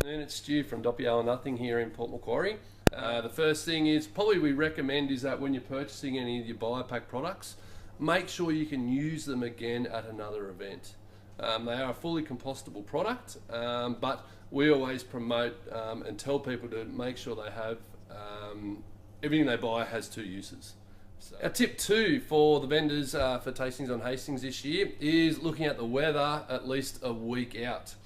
And it's Stu from Doppio Nothing here in Port Macquarie. The first thing is probably we recommend is that when you're purchasing any of your biopack products, make sure you can use them again at another event. They are a fully compostable product, but we always promote and tell people to make sure they have everything they buy has 2 uses. So, our tip 2 for the vendors for tastings on Hastings this year is looking at the weather at least a week out.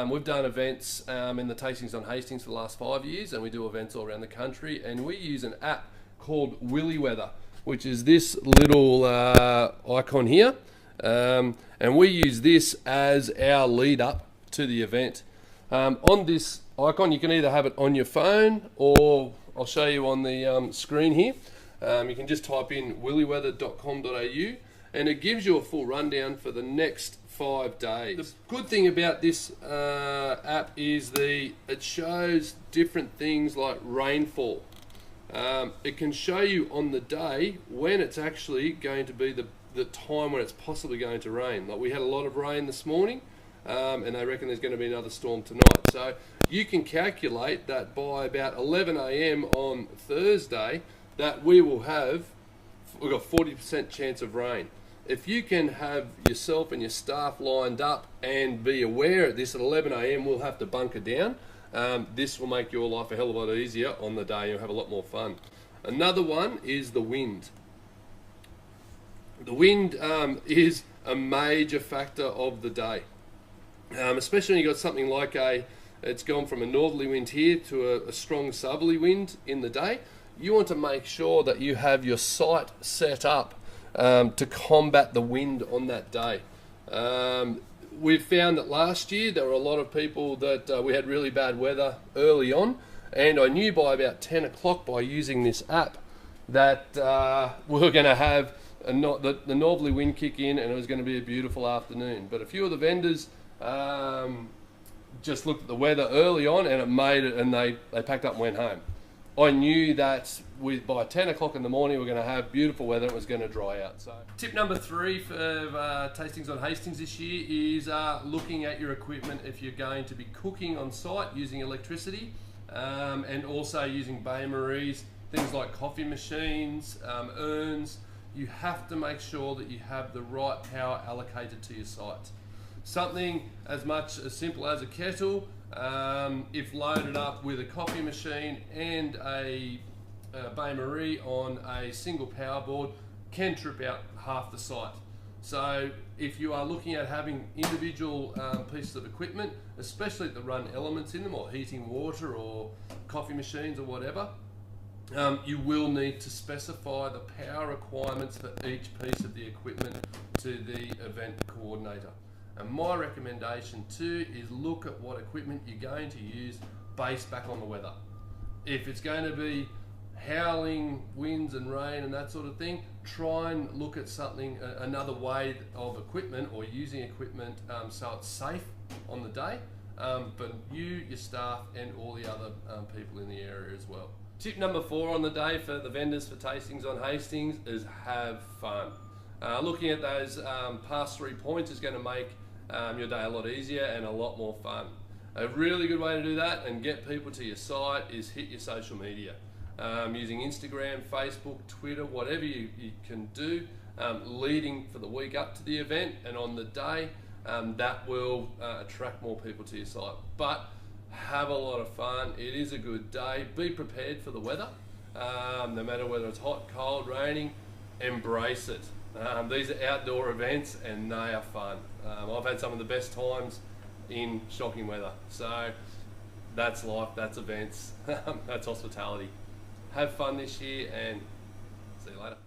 We've done events in the tastings on Hastings for the last 5 years, and we do events all around the country, and we use an app called Willy Weather, which is this little icon here, and we use this as our lead up to the event. On this icon you can either have it on your phone, or I'll show you on the screen here. You can just type in willyweather.com.au and it gives you a full rundown for the next 5 days. The good thing about this app is it shows different things like rainfall. It can show you on the day when it's actually going to be the time when it's possibly going to rain. Like we had a lot of rain this morning, and they reckon there's going to be another storm tonight. So you can calculate that by about 11 AM on Thursday that we've got 40% chance of rain. If you can have yourself and your staff lined up and be aware at this at 11 AM, we'll have to bunker down. This will make your life a hell of a lot easier on the day. You'll have a lot more fun. Another one is the wind. The wind is a major factor of the day, especially when you've got something like it's gone from a northerly wind here to a strong southerly wind in the day. You want to make sure that you have your site set up to combat the wind on that day. We've found that last year there were a lot of people that we had really bad weather early on, and I knew by about 10 o'clock by using this app that we were going to have the northerly wind kick in and it was going to be a beautiful afternoon. But a few of the vendors just looked at the weather early on and it made it, and they packed up and went home. I knew that by 10 o'clock in the morning we're going to have beautiful weather and it was going to dry out. So, tip number 3 for tastings on Hastings this year is looking at your equipment if you're going to be cooking on site using electricity, and also using bain-maries, things like coffee machines, urns. You have to make sure that you have the right power allocated to your site. Something as much as simple as a kettle, if loaded up with a coffee machine and a bain-marie on a single power board, can trip out half the site. So if you are looking at having individual pieces of equipment, especially that run elements in them, or heating water or coffee machines or whatever, you will need to specify the power requirements for each piece of the equipment to the event coordinator. And my recommendation too is look at what equipment you're going to use based back on the weather. If it's going to be howling winds and rain and that sort of thing, try and look at something, another way of equipment or using equipment so it's safe on the day, but you, your staff and all the other people in the area as well. Tip number 4 on the day for the vendors for tastings on Hastings is have fun. Looking at those past 3 points is going to make your day a lot easier and a lot more fun. A really good way to do that and get people to your site is hit your social media. Using Instagram, Facebook, Twitter, whatever you can do, leading for the week up to the event and on the day, that will attract more people to your site. But have a lot of fun. It is a good day. Be prepared for the weather, no matter whether it's hot, cold, raining. Embrace it. These are outdoor events and they are fun. I've had some of the best times in shocking weather. So that's life, that's events, that's hospitality. Have fun this year and see you later.